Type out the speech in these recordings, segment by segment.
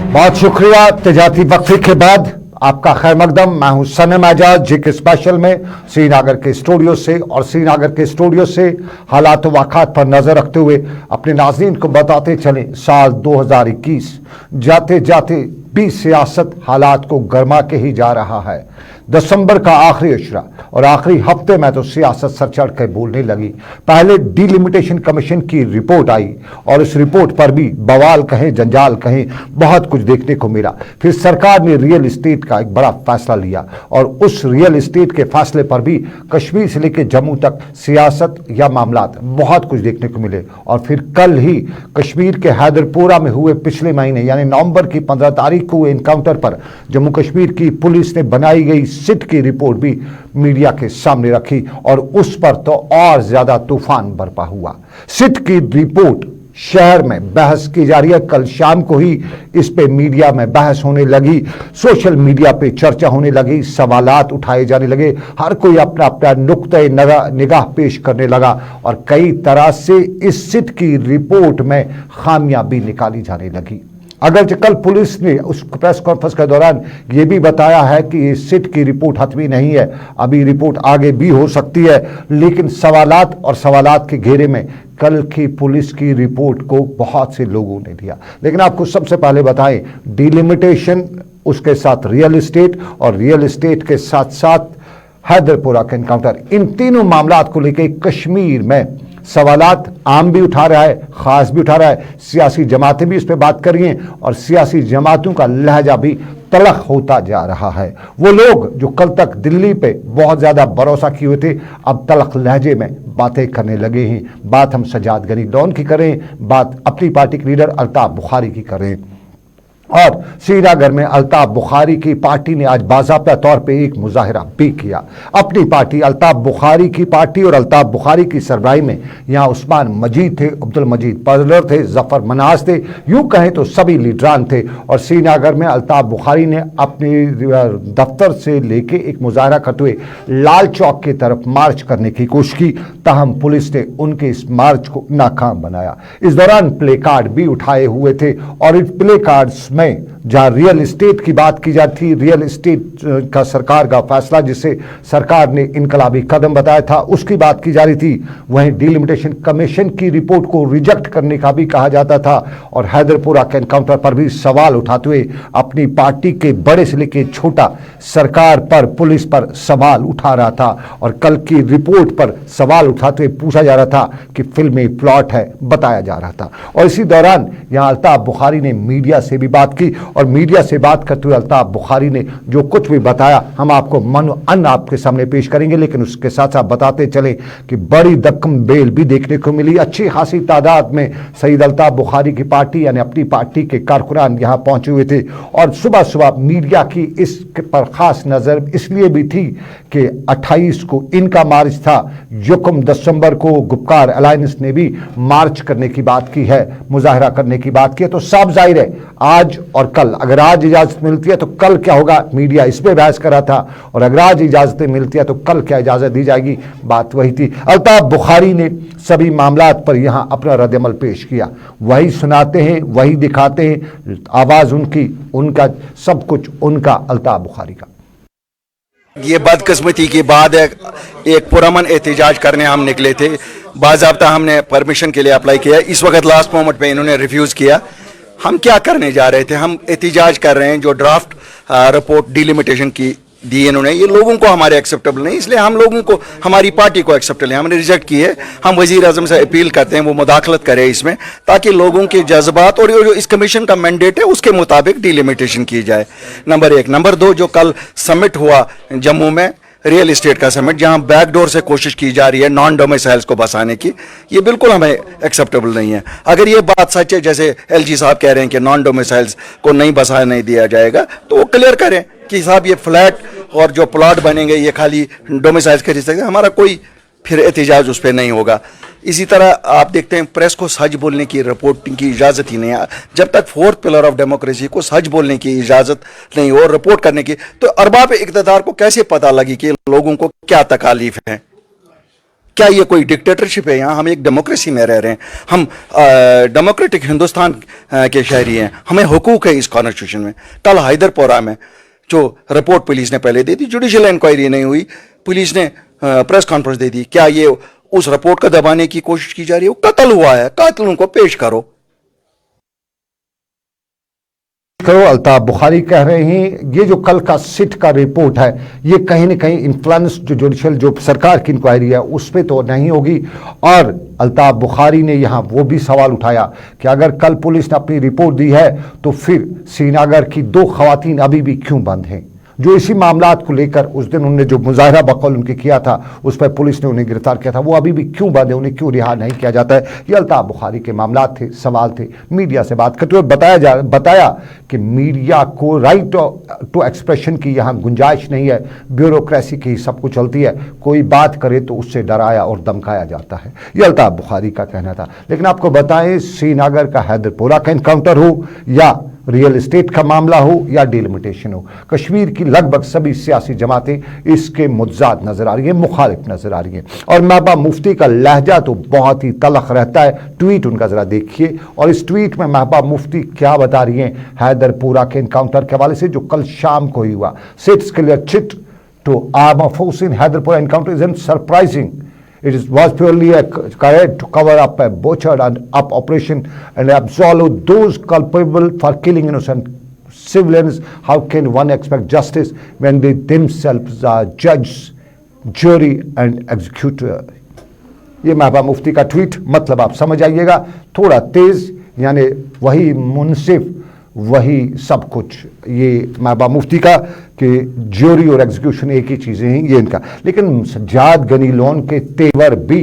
बहुत शुक्रिया। तजाती वक्फे के बाद आपका खैर मकदम। मैं हूं सनम एजाज जी के स्पेशल में श्रीनगर के स्टूडियो से, और श्रीनगर के स्टूडियो से हालात वाक़ात पर नजर रखते हुए अपने नाज़रीन को बताते चले साल 2021 जाते जाते भी सियासत हालात को गरमा के ही जा रहा है। दिसंबर का आखिरी अशरा और आखिरी हफ्ते में तो सियासत सर चढ़ कर बोलने लगी। पहले डिलिमिटेशन कमीशन की रिपोर्ट आई और इस रिपोर्ट पर भी बवाल कहें जंजाल कहें बहुत कुछ देखने को मिला। फिर सरकार ने रियल इस्टेट का एक बड़ा फैसला लिया और उस रियल इस्टेट के फैसले पर भी कश्मीर से लेकर जम्मू तक सियासत या मामलात बहुत कुछ देखने को मिले। और फिर कल ही कश्मीर के हैदरपुरा में हुए पिछले महीने यानी नवंबर की 15 तारीख को हुए इनकाउंटर पर जम्मू कश्मीर की पुलिस ने बनाई गई सिट की रिपोर्ट भी मीडिया के सामने रखी और उस पर तो और ज्यादा तूफान बरपा हुआ। सिट की रिपोर्ट शहर में बहस की जा रही है। कल शाम को ही इस पे मीडिया में बहस होने लगी, सोशल मीडिया पे चर्चा होने लगी, सवालात उठाए जाने लगे, हर कोई अपना अपना नुक्ते निगाह पेश करने लगा और कई तरह से इस सिट की रिपोर्ट में खामियां भी निकाली जाने लगी। अगरचे कल पुलिस ने उस प्रेस कॉन्फ्रेंस के दौरान ये भी बताया है कि ये सिट की रिपोर्ट हतमी नहीं है, अभी रिपोर्ट आगे भी हो सकती है, लेकिन सवालात और सवालात के घेरे में कल की पुलिस की रिपोर्ट को बहुत से लोगों ने लिया। लेकिन आपको सबसे पहले बताएं, डिलिमिटेशन, उसके साथ रियल इस्टेट और रियल इस्टेट के साथ साथ हैदरपुरा का एनकाउंटर, इन तीनों मामलात को लेकर कश्मीर में सवालात आम भी उठा रहा है, खास भी उठा रहा है। सियासी जमातें भी इस पे बात कर रही हैं और सियासी जमातों का लहजा भी तलख होता जा रहा है। वो लोग जो कल तक दिल्ली पे बहुत ज्यादा भरोसा किए हुए थे, अब तलख लहजे में बातें करने लगे हैं। बात हम सजाद गनी डॉन की करें, बात अपनी पार्टी के लीडर अल्ताफ बुखारी की करें। और श्रीनगर में अल्ताफ बुखारी की पार्टी ने आज बाज़ाब्ता तौर पे एक मुजाहिरा भी किया। अपनी पार्टी अल्ताफ बुखारी की पार्टी और अल्ताफ बुखारी की सरबराही में यहाँ उस्मान मजीद थे, अब्दुल मजीद पजलर थे, जफर मनाज थे, यूं कहें तो सभी लीडरान थे। और श्रीनगर में अल्ताफ बुखारी ने अपने दफ्तर से लेके एक मुजाहिरा करते हुए लाल चौक की तरफ मार्च करने की कोशिश की, ताहम पुलिस ने उनके इस मार्च को नाकाम बनाया। इस दौरान प्ले कार्ड भी उठाए हुए थे और इन प्ले कार्ड्स में जहां रियल एस्टेट की बात की जाती थी, रियल एस्टेट का सरकार का फैसला जिसे सरकार ने इनकलाबी कदम बताया था, उसकी बात की जा रही थी। वहीं डिलिमिटेशन कमीशन की रिपोर्ट को रिजेक्ट करने का भी कहा जाता था और हैदरपुरा के एनकाउंटर पर भी सवाल उठाते हुए अपनी पार्टी के बड़े से लेकर छोटा सरकार पर, पुलिस पर सवाल उठा रहा था। और कल की रिपोर्ट पर सवाल उठाते हुए पूछा जा रहा था कि फिल्मी प्लॉट है, बताया जा रहा था। और इसी दौरान यहां अल्ताफ बुखारी ने मीडिया से भी बात की और मीडिया से बात करते हुए अल्ताफ बुखारी ने जो कुछ भी बताया हम आपको मन अन्न आपके सामने पेश करेंगे। लेकिन उसके साथ साथ बताते चले कि बड़ी दक्कम बेल भी देखने को मिली। अच्छी खासी तादाद में सईद अल्ताफ बुखारी की पार्टी यानी अपनी पार्टी के कारकुनान यहां पहुंचे हुए थे और सुबह सुबह मीडिया की इस पर खास नजर इसलिए भी थी कि 28 को इनका मार्च था, यकम दिसंबर को गुपकार अलायंस ने भी मार्च करने की बात की है, मुजाहरा करने की बात की है। तो साफ जाहिर है आज और कल, अगर आज इजाजत मिलती है तो कल क्या होगा, मीडिया इस पे बहस कर रहा था, और अगर आज इजाजतें मिलती है तो कल क्या इजाजत दी जाएगी, बात वही थी। अल्ताफ बुखारी ने सभी मामलात पर यहां अपना रद्दअमल पेश किया, वही सुनाते हैं, वही दिखाते हैं, आवाज उनकी, उनका सब कुछ उनका, अल्ताफ बुखारी का। ये बदकिस्मती की बात है, एक पुरअमन एहतजाज करने हम निकले थे, बाज़ाब्ता हमने परमिशन के लिए अप्लाई किया, इस वक्त लास्ट मोमेंट पे इन्होंने रिफ्यूज़ किया। हम क्या करने जा रहे थे, हम एहतजाज कर रहे हैं। जो ड्राफ्ट रिपोर्ट डिलिमिटेशन की दी इन्होंने, ये लोगों को हमारे एक्सेप्टेबल नहीं, इसलिए हम लोगों को, हमारी पार्टी को एक्सेप्टेबल है, हमने रिजेक्ट की है। हम वज़ीर आज़म से अपील करते हैं वो मुदाखलत करे इसमें, ताकि लोगों के जज्बात और जो इस कमीशन का मैंडेट है उसके मुताबिक डिलिमिटेशन की जाए। नंबर 1। नंबर 2, जो कल समिट हुआ जम्मू में, रियल इस्टेट का समिट, जहां बैकडोर से कोशिश की जा रही है नॉन डोमिसाइल्स को बसाने की, ये बिल्कुल हमें एक्सेप्टेबल नहीं है। अगर ये बात सच है, जैसे एलजी साहब कह रहे हैं कि नॉन डोमिसाइल्स को नहीं बसाने दिया जाएगा, तो वो क्लियर करें कि साहब ये फ्लैट और जो प्लॉट बनेंगे ये खाली डोमिसाइल्स के रिश्ते, हमारा कोई फिर एहतजाज उस पर नहीं होगा। इसी तरह आप देखते हैं प्रेस को सच बोलने की, रिपोर्टिंग की इजाज़त ही नहीं है। जब तक फोर्थ पिलर ऑफ डेमोक्रेसी को सच बोलने की इजाज़त नहीं हो, रिपोर्ट करने की, तो अरबाब इक़्तिदार को कैसे पता लगी कि लोगों को क्या तकालीफ है, کیا یہ کوئی ڈکٹیٹرشپ ہے؟ یہاں ہم ایک ڈیموکریسی میں رہ رہے ہیں, ہم ڈیموکریٹک ہندوستان کے شہری ہیں, ہمیں حقوق ہے اس کانسٹیٹیوشن میں. کل حیدر پورہ میں جو رپورٹ پولیس نے پہلے دے دی, جوڈیشل انکوائری نہیں ہوئی, پولیس نے پریس کانفرنس دے دی, کیا یہ اس رپورٹ کو دبانے کی کوشش کی جا رہی ہے؟ وہ قتل ہوا ہے, قاتلوں کو پیش کرو. الطاف بخاری کہہ رہے ہیں یہ جو کل کا سٹ کا رپورٹ ہے یہ کہیں نہ کہیں انفلوئنس جو جوڈیشل جو سرکار کی انکوائری ہے اس پہ تو نہیں ہوگی. اور الطاف بخاری نے یہاں وہ بھی سوال اٹھایا کہ اگر کل پولیس نے اپنی رپورٹ دی ہے تو پھر سری نگر کی 2 خواتین ابھی بھی کیوں بند ہیں, جو اسی معاملات کو لے کر اس دن انہوں نے جو مظاہرہ بقول ان کے کیا تھا اس پر پولیس نے انہیں گرفتار کیا تھا, وہ ابھی بھی کیوں بند ہے, انہیں کیوں رہا نہیں کیا جاتا ہے. یہ الطاف بخاری کے معاملات تھے, سوال تھے. میڈیا سے بات کرتے ہوئے بتایا کہ میڈیا کو رائٹ ٹو ایکسپریشن کی یہاں گنجائش نہیں ہے, بیوروکریسی کی سب کچھ چلتی ہے, کوئی بات کرے تو اس سے ڈرایا اور دمکایا جاتا ہے. یہ الطاف بخاری کا کہنا تھا. لیکن آپ کو بتائیں سری نگر کا حیدر پورہ کا انکاؤنٹر ہو یا ریئل اسٹیٹ کا معاملہ ہو یا ڈیلیمیٹیشن ہو, کشمیر کی لگ بھگ سبھی سیاسی جماعتیں اس کے متضاد نظر آ رہی ہیں, مخالف نظر آ رہی ہیں. اور محبوبہ مفتی کا لہجہ تو بہت ہی تلخ رہتا ہے. ٹویٹ ان کا ذرا دیکھیے, اور اس ٹویٹ میں محبوبہ مفتی کیا بتا رہی ہیں حیدر پورہ کے انکاؤنٹر کے حوالے سے جو کل شام کو ہی ہوا. سٹس clear chit to arm of force in Hyderpora encounter is surprising. It was purely a career to cover up a butchered and up operation and absolve those culpable for killing innocent civilians. How can one expect justice when they themselves are judge, jury and executor? یہ محبوبہ مفتی کا tweet, مطلب آپ سمجھ آئیے گا, تھوڑا تیز, یعنی وہی منصف وہی سب کچھ. یہ محبوبہ مفتی کا کہ جوری اور ایگزیکیوشن ایک ہی چیزیں ہیں, یہ ان کا. لیکن سجاد غنی لون کے تیور بھی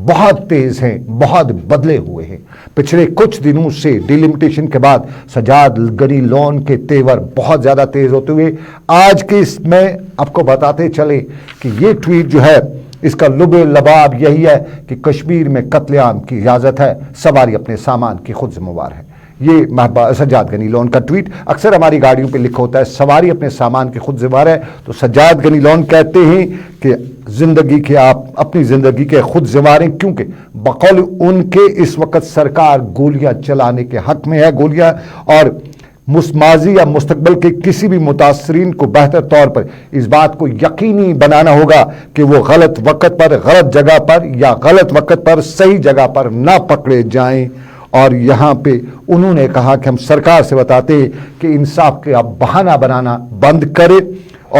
بہت تیز ہیں, بہت بدلے ہوئے ہیں. پچھلے کچھ دنوں سے ڈیلیمیٹیشن کے بعد سجاد غنی لون کے تیور بہت زیادہ تیز ہوتے ہوئے آج کے اس میں آپ کو بتاتے چلے کہ یہ ٹویٹ جو ہے اس کا لب لباب یہی ہے کہ کشمیر میں قتل عام کی اجازت ہے, سواری اپنے سامان کی خود ذمہ وار ہے. یہ محبوبہ سجاد غنی لون کا ٹویٹ. اکثر ہماری گاڑیوں پہ لکھا ہوتا ہے سواری اپنے سامان کی خود ذمہ وار ہے, تو سجاد غنی لون کہتے ہیں کہ زندگی کے آپ اپنی زندگی کے خود ذمہ وار ہیں, کیونکہ بقول ان کے اس وقت سرکار گولیاں چلانے کے حق میں ہے, گولیاں, اور ماضی یا مستقبل کے کسی بھی متاثرین کو بہتر طور پر اس بات کو یقینی بنانا ہوگا کہ وہ غلط وقت پر غلط جگہ پر یا غلط وقت پر صحیح جگہ پر نہ پکڑے جائیں. اور یہاں پہ انہوں نے کہا کہ ہم سرکار سے بتاتے ہیں کہ انصاف کے اب بہانہ بنانا بند کرے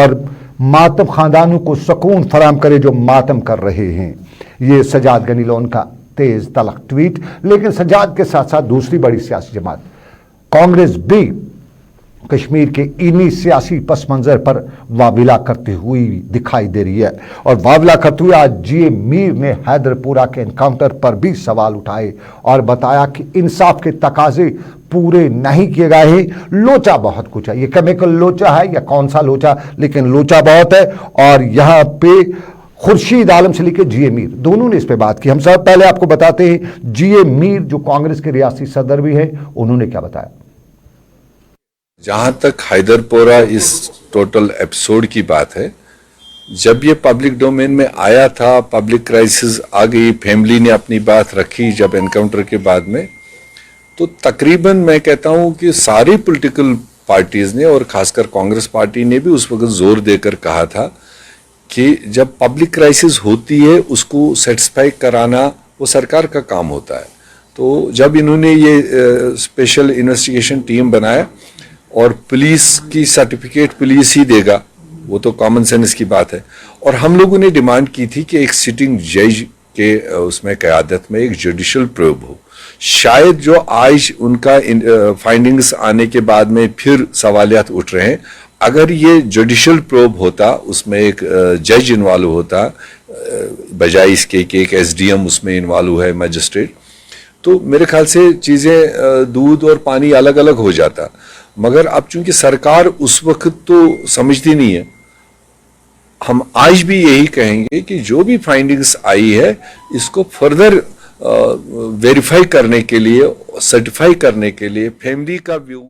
اور ماتم خاندانوں کو سکون فراہم کرے جو ماتم کر رہے ہیں. یہ سجاد غنی لون کا تیز تلخ ٹویٹ. لیکن سجاد کے ساتھ ساتھ دوسری بڑی سیاسی جماعت کانگریس بھی کشمیر کے انہی سیاسی پس منظر پر واویلا کرتے ہوئی دکھائی دے رہی ہے. اور واویلا کرتے ہوئے آج جی اے میر نے حیدر پورہ کے انکاؤنٹر پر بھی سوال اٹھائے اور بتایا کہ انصاف کے تقاضے پورے نہیں کیے گئے ہیں. لوچا بہت کچھ ہے, یہ کیمیکل لوچا ہے یا کون سا لوچا, لیکن لوچا بہت ہے. اور یہاں پہ خورشید عالم سے لے کے جی اے میر دونوں نے اس پہ بات کی. ہم سب پہلے آپ کو بتاتے ہیں جی اے میر جو کانگریس کے ریاستی صدر بھی ہیں, انہوں نے کیا بتایا. جہاں تک حیدر پورہ اس ٹوٹل ایپیسوڈ کی بات ہے, جب یہ پبلک ڈومین میں آیا تھا, پبلک کرائسس آ گئی, فیملی نے اپنی بات رکھی جب انکاؤنٹر کے بعد میں, تو تقریباً میں کہتا ہوں کہ ساری پولیٹیکل پارٹیز نے اور خاص کر کانگریس پارٹی نے بھی اس وقت زور دے کر کہا تھا کہ جب پبلک کرائسس ہوتی ہے اس کو سیٹسفائی کرانا وہ سرکار کا کام ہوتا ہے. تو جب انہوں نے یہ اسپیشل انویسٹیگیشن ٹیم بنایا اور پولیس کی سرٹیفکیٹ پولیس ہی دے گا, وہ تو کامن سینس کی بات ہے. اور ہم لوگوں نے ڈیمانڈ کی تھی کہ ایک سٹنگ جج کے اس میں قیادت میں ایک جوڈیشل پروب ہو. شاید جو آج ان کا فائنڈنگز آنے کے بعد میں پھر سوالیات اٹھ رہے ہیں, اگر یہ جوڈیشل پروب ہوتا, اس میں ایک جج انوالو ہوتا بجائے اس کے کہ ایک ایس ڈی ایم اس میں انوالو ہے, میجسٹریٹ, تو میرے خیال سے چیزیں دودھ اور پانی الگ الگ ہو جاتا. مگر اب چونکہ سرکار اس وقت تو سمجھتی نہیں ہے, ہم آج بھی یہی کہیں گے کہ جو بھی فائنڈنگز آئی ہے اس کو فردر ویریفائی کرنے کے لیے, سرٹیفائی کرنے کے لیے فیملی کا ویو.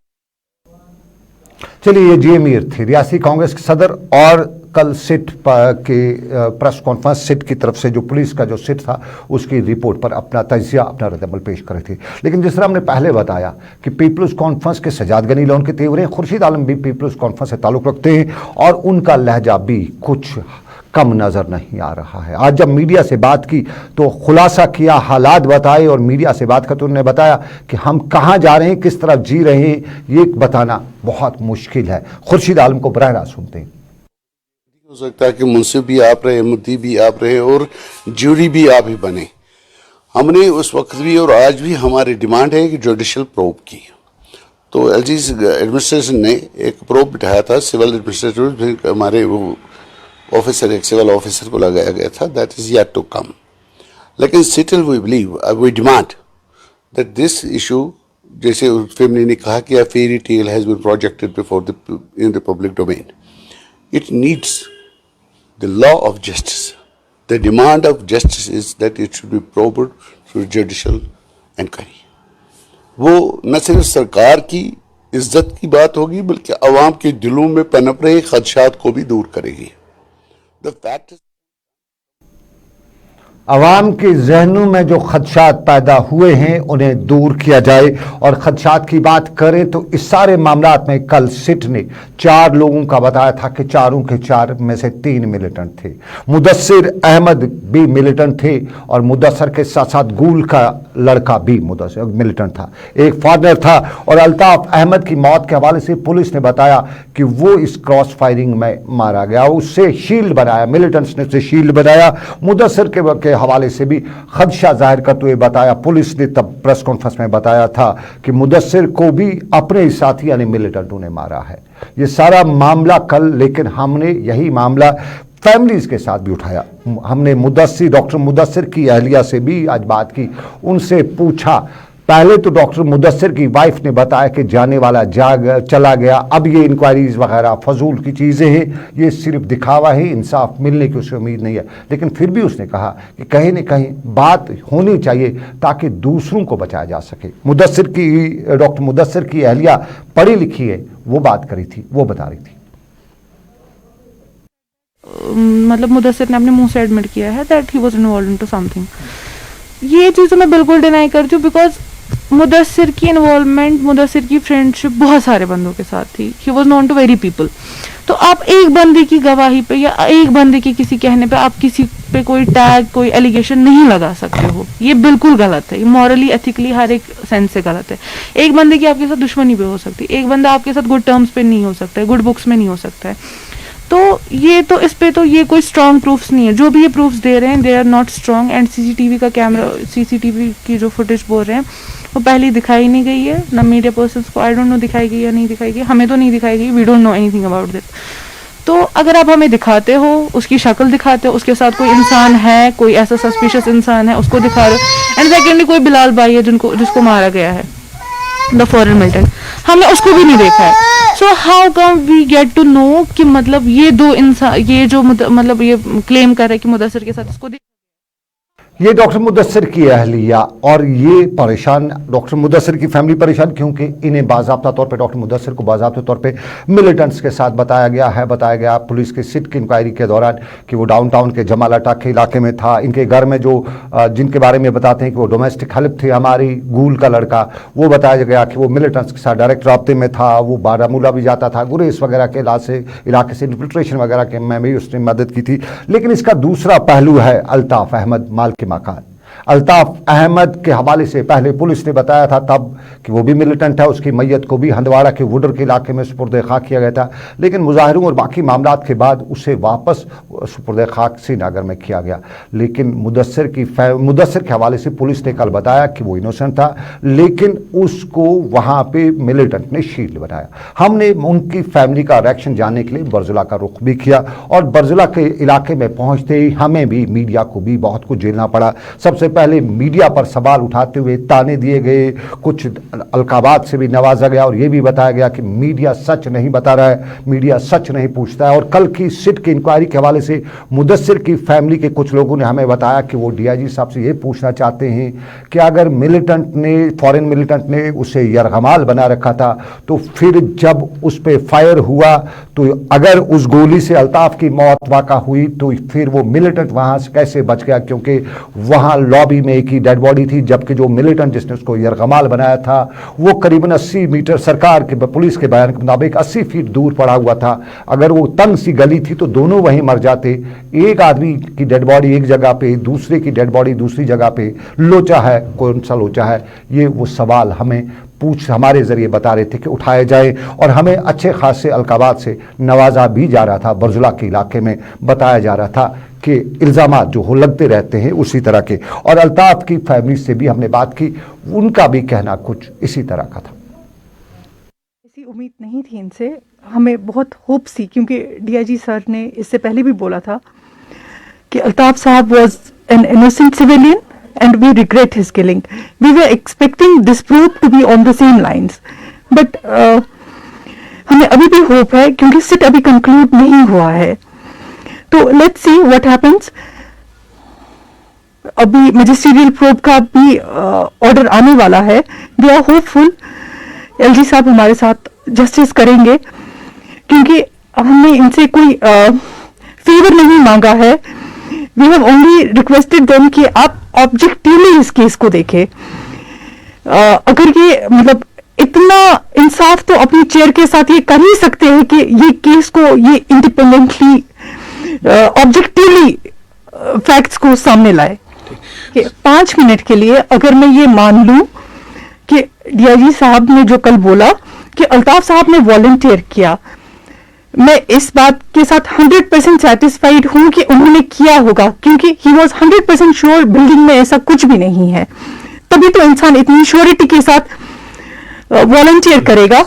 چلیے, یہ جی اے میر تھے ریاستی کانگریس کے صدر, اور कल सिट के प्रेस कॉन्फ्रेंस सिट की तरफ से जो पुलिस का जो सिट था उसकी रिपोर्ट पर अपना तजिया, अपना रद्दअमल पेश करे थे। लेकिन जिस तरह हमने पहले बताया कि पीपल्स कॉन्फ्रेंस के सजाद गनी लोन के तेवर हैं, खुर्शीद आलम भी पीपल्स कॉन्फ्रेंस से ताल्लुक़ रखते हैं और उनका लहजा भी कुछ कम नज़र नहीं आ रहा है। आज जब मीडिया से बात की तो खुलासा किया, हालात बताए, और मीडिया से बात करते उन्होंने बताया कि हम कहाँ जा रहे हैं, किस तरफ जी रहे हैं, ये बताना बहुत मुश्किल है। खुर्शीद आलम को बराह रास्त सुनते हैं। हो सकता है कि मुंसिफ भी आप रहे, मुद्दी भी आप रहे और ज्यूरी भी आप ही बने। हमने उस वक्त भी और आज भी हमारी डिमांड है कि जुडिशल प्रोब की। तो एलजी एडमिनिस्ट्रेशन ने एक प्रोब बिठाया था, सिविल एडमिनिस्ट्रेटर, हमारे वो ऑफिसर, एक सिविल ऑफिसर को लगाया गया था, that is yet to come. लेकिन still we believe, we demand that this issue, जैसे फैमिली ने कहा कि fairy tale has been projected before the in the public domain, it needs the law of justice. The demand of justice is that it should be probed through judicial inquiry. वो न सिर्फ सरकार की इज्जत की बात होगी बल्कि अवाम के दिलों में पनप रहे खदशात को भी दूर करेगी। The fact is, अवाम के जहनों में जो खदशात पैदा हुए हैं उन्हें दूर किया जाए। और खदशात की बात करें तो इस सारे मामलात में कल सिट ने 4 लोगों का बताया था कि 4 के 4 में से 3 मिलिटेंट थे। मुदस्सिर अहमद भी मिलिटेंट थे और मुदस्सिर के साथ साथ गूल का लड़का भी मुदस्सिर मिलिटेंट था, एक फॉरनर था। और अल्ताफ अहमद की मौत के हवाले से पुलिस ने बताया कि वो इस क्रॉस फायरिंग में मारा गया, उससे शील्ड बनाया, मिलिटेंट्स ने उसे शील्ड बनाया। मुदस्सिर के हवाले से भी खदशा जाहिर करते हुए बताया, पुलिस ने तब प्रेस कॉन्फ्रेंस में बताया था कि मुदस्सिर को भी अपने ही साथी यानी मिलिटेंटों ने मारा है। ये सारा मामला कल, लेकिन हमने यही मामला फैमिलीज के साथ भी उठाया। हमने डॉक्टर मुदस्सिर की अहलिया से भी आज बात की, उनसे पूछा। पहले तो डॉक्टर मुदस्सिर की वाइफ ने बताया कि जाने वाला चला गया, अब ये इंक्वायरीज वगैरह फजूल की चीज़ें हैं, ये सिर्फ दिखावा है, इंसाफ मिलने की उसे उम्मीद नहीं है। लेकिन फिर भी उसने कहा कि कहीं न कहीं बात होनी चाहिए ताकि दूसरों को बचाया जा सके। डॉक्टर मुदस्सिर की अहलिया पढ़ी लिखी है, वो बात करी थी, वो बता रही थी। मतलब मुदस्सिर ने अपने मुंह से एडमिट किया है that he was involved into something. ये चीज़ मैं बिल्कुल डिनाई करती हूँ बिकॉज मुदस्सिर की इन्वॉल्वमेंट, मुदस्सिर की फ्रेंडशिप बहुत सारे बंदों के साथ थी। He was known to very people. तो आप एक बंदे की गवाही पे या एक बंदे के किसी कहने पे आप किसी पे कोई टैग, कोई एलिगेशन नहीं लगा सकते हो। ये बिल्कुल गलत है, ये मॉरली, एथिकली हर एक सेंस से गलत है। एक बंदे की आपके साथ दुश्मनी पे हो सकती है, एक बंदा आपके साथ गुड टर्म्स पे नहीं हो सकता है, गुड बुक्स में नहीं हो सकता है। तो ये तो इस पे तो ये कोई स्ट्रॉन्ग प्रूफ्स नहीं है। जो भी ये प्रूफ्स दे रहे हैं they are not strong. And CCTV का कैमरा, सीसीटीवी की जो फुटेज बोल रहे हैं वो पहले दिखाई नहीं गई है ना मीडिया पर्सन्स को। आई डोंट नो दिखाई गई या नहीं दिखाई गई, हमें तो नहीं दिखाई गई, we don't know anything about this. तो अगर आप हमें दिखाते हो, उसकी शक्ल दिखाते हो, उसके साथ कोई इंसान है, कोई ऐसा सस्पिशियस इंसान है, उसको दिखा रहे हो। एंड सेकेंडली कोई बिलाल भाई है जिसको मारा गया है, द फॉरेन मिलिटेंट, हमने उसको भी नहीं देखा है। So how come we get to know कि मतलब ये दो इंसान, ये जो मतलब ये क्लेम कर रहे हैं कि मुदस्सिर के साथ इसको ये डॉक्टर मुदस्सिर की अहलिया और ये परेशान, डॉक्टर मुदस्सिर की फैमिली परेशान क्योंकि इन्हें बाज़ाब्ता तौर पे, डॉक्टर मुदस्सिर को बाज़ाब्ता तौर पे मिलिटेंट्स के साथ बताया गया पुलिस की सिट की इंक्वायरी के दौरान कि वो डाउनटाउन के जमाल अटक के इलाके में था। इनके घर में जो जिनके बारे में बताते हैं कि वो डोमेस्टिक हेल्प थे, हमारी गूल का लड़का, वो बताया गया कि वो मिलिटेंट्स के साथ डायरेक्ट राब्ते में था। वो बारामूला भी जाता था, गुरेज वगैरह के इलाके से इन्फिल्ट्रेशन वगैरह के में भी उसने मदद की थी। लेकिन इसका दूसरा पहलू है अल्ताफ अहमद माल के मकान। अल्ताफ अहमद के हवाले से पहले पुलिस ने बताया था तब कि वो भी मिलिटेंट है, उसकी मैयत को भी हंदवाड़ा के वुडर के इलाके में सुपुर्द खाक किया गया था। लेकिन मुजाहिरों और बाकी मामलात के बाद उसे वापस सुपुर्द खाक श्रीनगर में किया गया। लेकिन मुदस्सिर के हवाले से पुलिस ने कल बताया कि वो इनोसेंट था, लेकिन उसको वहाँ पे मिलिटेंट ने शील्ड बनाया। हमने उनकी फैमिली का रिएक्शन जानने के लिए बरजुला का रुख भी किया और बरजुला के इलाके में पहुँचते ही हमें भी, मीडिया को भी बहुत कुछ झेलना पड़ा। सबसे पहले मीडिया पर सवाल उठाते हुए ताने दिए गए, कुछ अलकाबात से भी नवाजा गया और ये भी बताया गया कि मीडिया सच नहीं बता रहा है, मीडिया सच नहीं पूछता है। और कल की सिट की इंक्वायरी के हवाले से मुदस्सिर की फैमिली के कुछ लोगों ने हमें बताया कि वो डीआईजी साहब से ये पूछना चाहते हैं कि अगर मिलिटेंट ने, फॉरेन मिलिटेंट ने उसे यरगमाल बना रखा था, तो फिर जब उस पर फायर हुआ तो अगर उस गोली से अल्ताफ की मौत वाक़ा हुई तो फिर वो मिलिटेंट वहाँ से कैसे बच गया, क्योंकि वहाँ लॉबी में एक ही डेड बॉडी थी, जबकि जो मिलिटेंट जिसने उसको यरगमाल बनाया था वो करीबन 80 मीटर, सरकार के पुलिस के बयान के मुताबिक 80 फीट दूर पड़ा हुआ था। अगर वो तंग सी गली थी तो दोनों वहीं मर जाते। एक आदमी की डेड बॉडी एक जगह पे, दूसरे की डेड बॉडी दूसरी जगह पे, लोचा है, कौन सा लोचा है, ये वो सवाल हमें हमारे जरिए बता रहे थे कि उठाए जाए। और हमें अच्छे खासे अलकाबात से नवाजा भी जा रहा था, बरजुला के इलाके में बताया जा रहा था कि इल्ज़ामात जो हो लगते रहते हैं उसी तरह के। और अल्ताफ की फैमिली से भी हमने बात की, उनका भी कहना कुछ इसी तरह का था। ऐसी उम्मीद नहीं थी इनसे, हमें बहुत होप सी, क्योंकि डीआईजी सर ने इससे पहले भी बोला था कि अल्ताफ साहब was an innocent civilian and we regret his killing. We were expecting this proof to be on the same lines, but हमें अभी भी होप है क्योंकि सिट अभी कंक्लूड नहीं हुआ है। तो लेट्स सी व्हाट हैपेंस। अभी मैजिस्ट्रियल प्रोब का भी ऑर्डर आने वाला है। वी आर होपफुल एलजी साहब हमारे साथ जस्टिस करेंगे, क्योंकि हमने इनसे कोई फेवर नहीं मांगा है। We have only requested them कि आप ऑब्जेक्टिवली इस केस को देखें। अगर ये मतलब इतना इंसाफ तो अपनी चेयर के साथ ये कर ही सकते हैं कि ये केस को ये इंडिपेंडेंटली ऑब्जेक्टिवली फैक्ट्स को सामने लाए। कि 5 मिनट के लिए अगर मैं ये मान लूं कि डीआईजी साहब ने जो कल बोला कि अल्ताफ साहब ने वॉलंटियर किया, मैं इस बात के साथ 100% सेटिस्फाइड हूं कि उन्होंने किया होगा, क्योंकि ही वॉज 100% श्योर बिल्डिंग में ऐसा कुछ भी नहीं है। तभी तो इंसान इतनी श्योरिटी के साथ वॉलंटियर करेगा।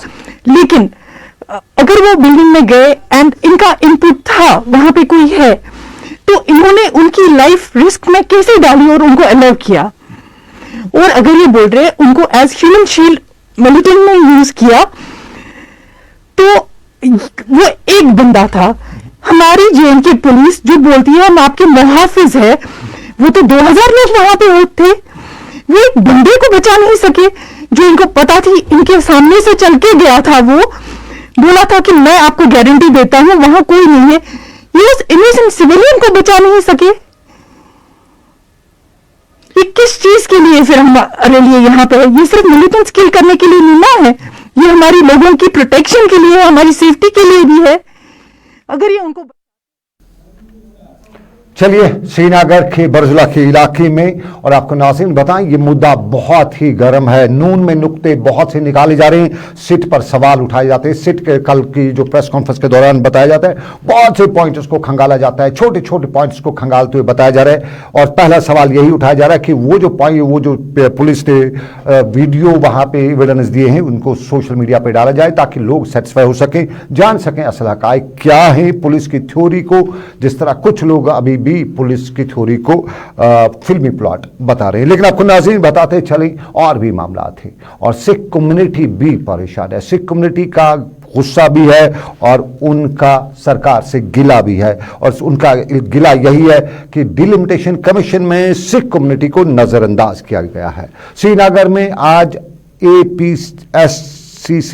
लेकिन अगर वो बिल्डिंग में गए एंड इनका इनपुट था वहां पे कोई है, तो इन्होंने उनकी लाइफ रिस्क में कैसे डाली और उनको अलाउ किया। और अगर ये बोल रहे उनको एज ह्यूमन शील्ड मिलिटेंट में यूज किया, तो वो एक बंदा था। हमारी जेएनके पुलिस जो बोलती है हम आपके मुहाफिज है, वो तो 2000 लोग वहां पे थे, वो एक बंदे को बचा नहीं सके जो इनको पता थी, इनके सामने से चल के गया था। वो बोला था कि मैं आपको गारंटी देता हूं वहां कोई नहीं है। ये उस इनोसेंट सिविलियन को बचा नहीं सके। ये किस चीज के लिए फिर हमारे लिए यहाँ पे है? ये सिर्फ मिलिटेंट्स किल करने के लिए नहीं ना है, ये हमारी लोगों की प्रोटेक्शन के लिए, हमारी सेफ्टी के लिए भी है। अगर ये उनको चलिए श्रीनगर के बरजुला के इलाके में, और आपको नाज़रीन बताएं ये मुद्दा बहुत ही गर्म है। नून में नुक्ते बहुत से निकाले जा रहे हैं, सिट पर सवाल उठाए जाते हैं। सिट के कल की जो प्रेस कॉन्फ्रेंस के दौरान बताया जाता है, बहुत से पॉइंट्स को खंगाला जाता है, छोटे छोटे पॉइंट्स को खंगालते हुए बताया जा रहा है। और पहला सवाल यही उठाया जा रहा है कि वो जो पुलिस ने वीडियो वहाँ पे एविडेंस दिए हैं उनको सोशल मीडिया पर डाला जाए ताकि लोग सेटिस्फाई हो सकें, जान सकें असल हक़ाइक़ क्या है पुलिस की थ्योरी को। जिस तरह कुछ लोग अभी भी पुलिस की थ्योरी को फिल्मी प्लॉट बता रहे हैं। लेकिन आपको नाज़रीन बताते चलें और भी मामला थे, और सिख कम्युनिटी भी परेशान है। सिख कम्युनिटी का गुस्सा भी है और उनका सरकार से गिला भी है, और उनका गिला यही है कि डिलिमिटेशन कमीशन में सिख कम्युनिटी को नज़रअंदाज किया गया है। श्रीनगर में आज APSCC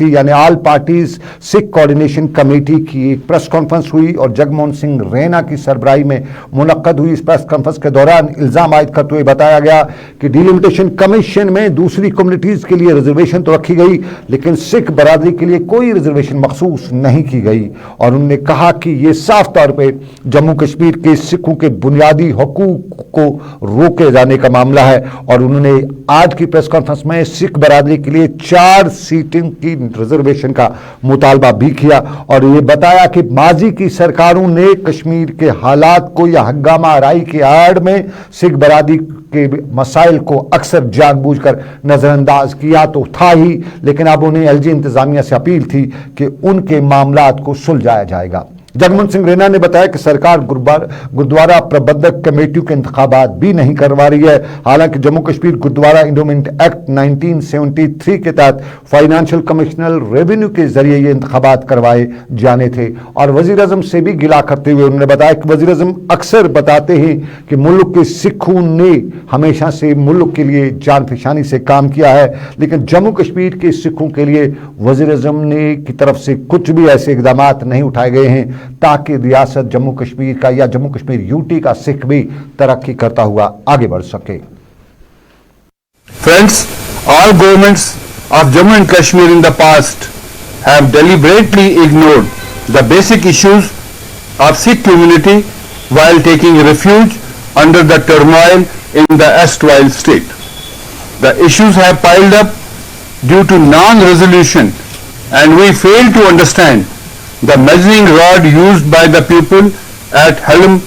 यानी all parties Sikh coordination committee की एक प्रेस कॉन्फ्रेंस हुई और जगमोहन सिंह रैना की सरबराही में मुनक्कद हुई। इस प्रेस कॉन्फ्रेंस के दौरान इल्ज़ाम आयद करते हुए बताया गया कि डिलिमिटेशन कमीशन में दूसरी कम्युनिटीज़ के लिए रिजर्वेशन तो रखी गई, लेकिन सिख बरादरी के लिए कोई रिजर्वेशन मखसूस नहीं की गई। और उन्होंने कहा कि ये साफ तौर पर जम्मू कश्मीर के सिखों के बुनियादी हकूक़ को रोके जाने का मामला है। और उन्होंने आज की प्रेस कॉन्फ्रेंस में सिख बरादरी के लिए 4 सीटिंग की रिजर्वेशन का मुतालबा भी किया, और ये बताया कि माजी की सरकारों ने कश्मीर के हालात को या हंगामा आराई की आड़ में सिख बरादरी के मसाइल को अक्सर जानबूझकर नज़रअंदाज किया तो था ही, लेकिन अब उन्हें एलजी इंतजामिया से अपील थी कि उनके मामलात को सुलझाया जाएगा। जगमोहन सिंह रेना ने बताया कि सरकार गुरुद्वारा प्रबंधक कमेटियों के इंतखाबात भी नहीं करवा रही है। हालांकि जम्मू कश्मीर गुरुद्वारा इंडोमेंट एक्ट 1973 के तहत फाइनेंशियल कमिश्नर रेवेन्यू के जरिए ये इंतखाबात करवाए जाने थे। और वजीर आजम से भी गिला करते हुए उन्होंने बताया कि वजीर आजम अक्सर बताते हैं कि मुल्क के सिखों ने हमेशा से मुल्क के लिए जान फिशानी से काम किया है, लेकिन जम्मू कश्मीर के सिखों के लिए वजीर आजम ने की तरफ से कुछ भी ऐसे इकदाम नहीं उठाए गए हैं ताकि रियासत जम्मू कश्मीर का या जम्मू कश्मीर यूटी का सिख भी तरक्की करता हुआ आगे बढ़ सके। Friends, all governments of Jammu and Kashmir in the past have deliberately ignored the basic issues of Sikh community while taking refuge under the turmoil in the erstwhile state. The issues have piled up due to non-resolution, and we fail to understand the measuring rod used by the people at Helm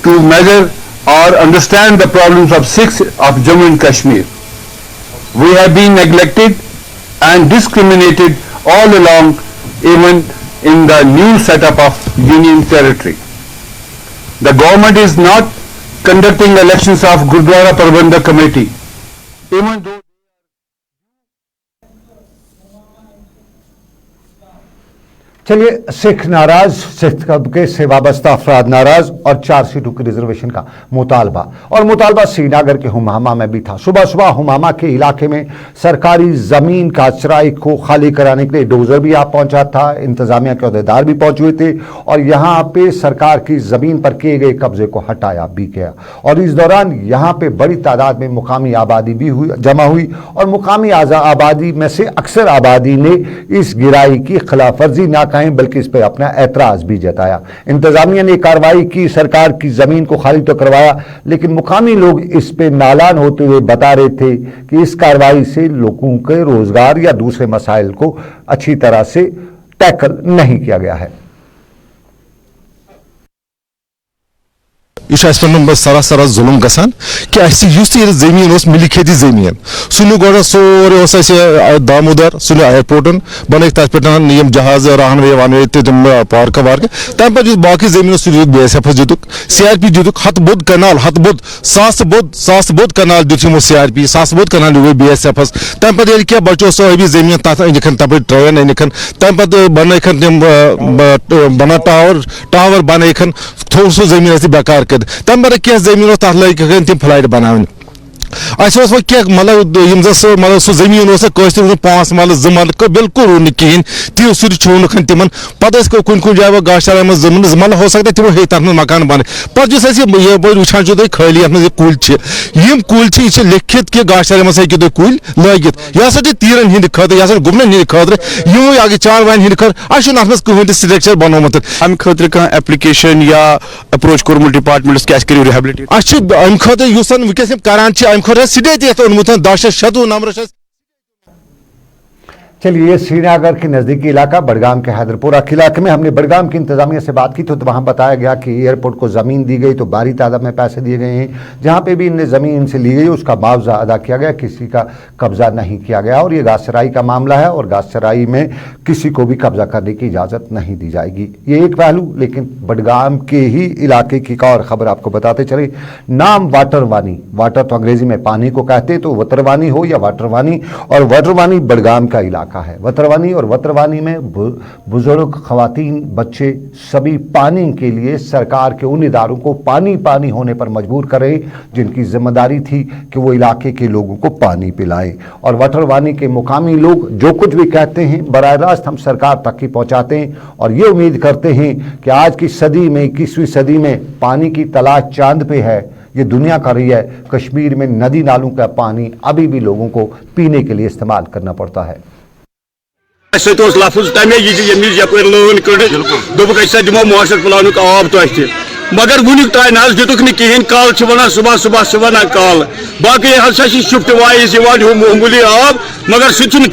to measure or understand the problems of Sikhs of Jammu and Kashmir. We have been neglected and discriminated all along, even in the new setup of Union Territory. The government is not conducting elections of Gurdwara Prabandhak Committee, even though चलिए, सिख नाराज, सिख तबके से वाबस्ता अफराद नाराज और 4 सीटों की रिजर्वेशन का मुतालबा। और मुतालबा श्रीनगर के हुमामा में भी था। सुबह सुबह हुमामा के इलाके में सरकारी जमीन का चराई को खाली कराने के लिए डोजर भी यहाँ पहुंचा था, इंतजामिया के अहदेदार भी पहुंचे हुए थे और यहाँ पे सरकार की जमीन पर किए गए कब्जे को हटाया भी गया। और इस दौरान यहाँ पे बड़ी तादाद में मुकामी आबादी भी जमा हुई और मुकामी आबादी में से अक्सर आबादी ने इस गिराई की खिलाफ वर्जी ना कहें बल्कि इस पर अपना एतराज भी जताया। इंतजामिया ने कार्रवाई की, सरकार की जमीन को खाली तो करवाया, लेकिन मुकामी लोग इस पे नालान होते हुए बता रहे थे कि इस कार्रवाई से लोगों के रोजगार या दूसरे मसाइल को अच्छी तरह से टैकल नहीं किया गया है। यह सरासर जुलम गसान कि जमीन मिलिकियती जमीन सुन गो सोरे दामोदर सुन एयरपोर्टन बन तथ पे जहाज रनवे वनवे तम पार्क वार्क तम पे बाकी जमीन सह BSF दिख CRP दिख हथ बोद कनाल हथ बोद सास बोद कनाल दिख CRP सास बोद कनाल दिख BSF तम पे क्या बचो सही जमीन तथ अनिखन तप ट्रेन अनिखन तम पे बनखन तम बना टावर बनखन थो सह जमीन बेकार कर तम पे क्या जमीन तथ लग तम फ्लाइट बना वो क्या मतलब मतलब सह जमीन कशर 5 मल 2 मल बिल्कुल रू कहें ती सह छूनक तिम पे कुन कुन जाए गाशरा में 2 मल हो सकता है तमो हे तथ मकान बन पे वुचान तुम खाली कुल कुल लिखित कि गाशरा में हेकि तुम कुल लगित यह हसा तीरन हंद खतर यह गुमन हंद खतर यम चार वाइन हंद खतर अत कहें स्ट्रक्चर बनोमुत अम खतर कह एप्लिकेशन या अप्रोच कोर्मुत डिपार्टमेंट्स क्या करो रिहेबिलिटेट अम खतर वनस करान सिटे ओनमुत 10 नंबर। चलिए, ये श्रीनगर के नज़दीकी इलाका बडगाम के हैदरपुरा के इलाके में हमने बडगाम की इंतजामिया से बात की तो वहाँ बताया गया कि एयरपोर्ट को ज़मीन दी गई तो भारी तादाद में पैसे दिए गए हैं। जहाँ पे भी इनने ज़मीन से ली गई उसका मुआवजा अदा किया गया, किसी का कब्जा नहीं किया गया। और ये घास चराई का मामला है और घास चराई में किसी को भी कब्जा करने की इजाज़त नहीं दी जाएगी। ये एक पहलू। लेकिन बडगाम के ही इलाके की एक और ख़बर आपको बताते चले। नाम वाटरवानी, वाटर तो अंग्रेज़ी में पानी को कहते तो वतरवानी हो या वाटरवानी, और वाटरवानी बडगाम का इलाका है। वतरवानी और वतरवानी में बुजुर्ग, खवातीन, बच्चे सभी पानी के लिए सरकार के उन इदारों को पानी होने पर मजबूर करें जिनकी जिम्मेदारी थी कि वो इलाके के लोगों को पानी पिलाएं। और वतरवानी के मुकामी लोग जो कुछ भी कहते हैं बराह रास्त हम सरकार तक ही पहुंचाते हैं और ये उम्मीद करते हैं कि आज की सदी में 21वीं सदी में पानी की तलाश चांद पे है, ये दुनिया कर रही है। कश्मीर में नदी नालों का पानी अभी भी लोगों को पीने के लिए इस्तेमाल करना पड़ता है। लफज तमें यप लोन कड़ दोप दिमो मास्टर प्लान आब तुम मगर वुनिक तान दितुक कहें कल वन सुबह सुबह वन कल बाकी हसा शिफ्ट वाइज मामूली आब मगर सह ठीक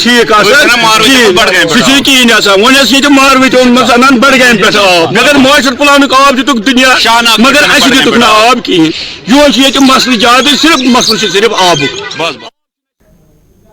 कहें वन मारवत अनान बडगाम पे आब मगर मास्टर प्लान आब दितुक दुनिया मगर अस दितुक ना आब कहें योन मसल ज्यादा सिर्फ मसल सिर्फ आबुक।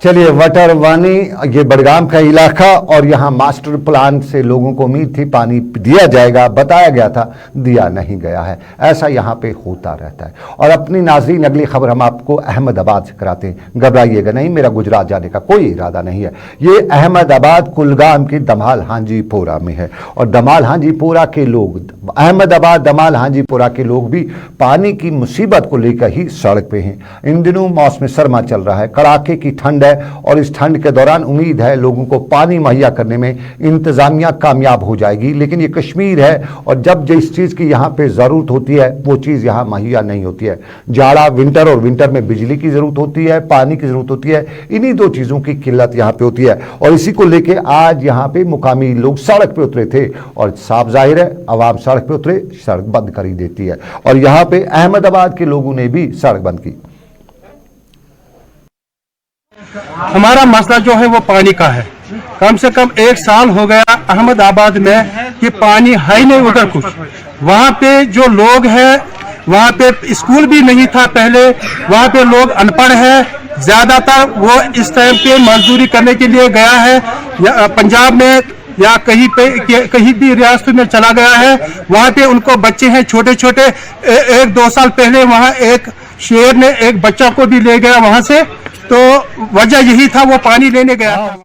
चलिए वटरवानी ये बडगाम का इलाका और यहाँ मास्टर प्लान से लोगों को उम्मीद थी पानी दिया जाएगा, बताया गया था, दिया नहीं गया है। ऐसा यहाँ पे होता रहता है। और अपनी नाज़रीन अगली खबर हम आपको अहमदाबाद से कराते हैं। घबराइएगा नहीं, मेरा गुजरात जाने का कोई इरादा नहीं है। ये अहमदाबाद कुलगाम की दमाल हांजीपोरा में है और दमाल हांजीपोरा के लोग, अहमदाबाद दमाल हांजीपोरा के लोग भी पानी की मुसीबत को लेकर ही सड़क पे हैं। इन दिनों मौसम सरमा चल रहा है, कड़ाके की ठंड है और इस ठंड के दौरान उम्मीद है लोगों को पानी मुहैया करने में इंतजामिया कामयाब हो जाएगी। लेकिन ये कश्मीर है और जब जिस चीज़ की यहाँ पे ज़रूरत होती है वो चीज़ यहाँ मुहैया नहीं होती है। जाड़ा विंटर और विंटर में बिजली की ज़रूरत होती है, पानी की ज़रूरत होती है, इन्हीं दो चीज़ों की किल्लत यहाँ पे होती है। और इसी को लेके आज यहाँ पे मुकामी लोग सड़क पे उतरे थे और साफ जाहिर है आवाम सड़क पे उतरे, सड़क बंद कर ही देती है। और यहाँ पे अहमदाबाद के लोगों ने भी सड़क बंद की। हमारा मसला जो है वो पानी का है। कम से कम 1 साल हो गया अहमदाबाद में कि पानी है नहीं उधर कुछ। वहाँ पे जो लोग हैं, वहाँ पे स्कूल भी नहीं था पहले, वहाँ पे लोग अनपढ़ है ज्यादातर। वो इस टाइम पे मजदूरी करने के लिए गया है या पंजाब में या कहीं पे कहीं भी रियासत में चला गया है। वहाँ पे उनको बच्चे हैं छोटे छोटे। 1-2 साल पहले वहाँ एक शेर ने एक बच्चा को भी ले गया वहाँ से, तो वजह यही था वो पानी लेने गया था।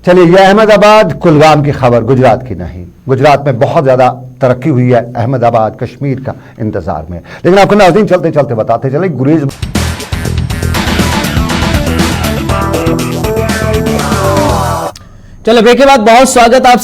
चलिए ये अहमदाबाद कुलगाम की खबर, गुजरात की नहीं। गुजरात में बहुत ज़्यादा तरक्की हुई है, अहमदाबाद कश्मीर का इंतजार में। लेकिन आपको नाज़रीन चलते चलते बताते चले गुरेज चलो ब्रेक के बाद बहुत स्वागत आप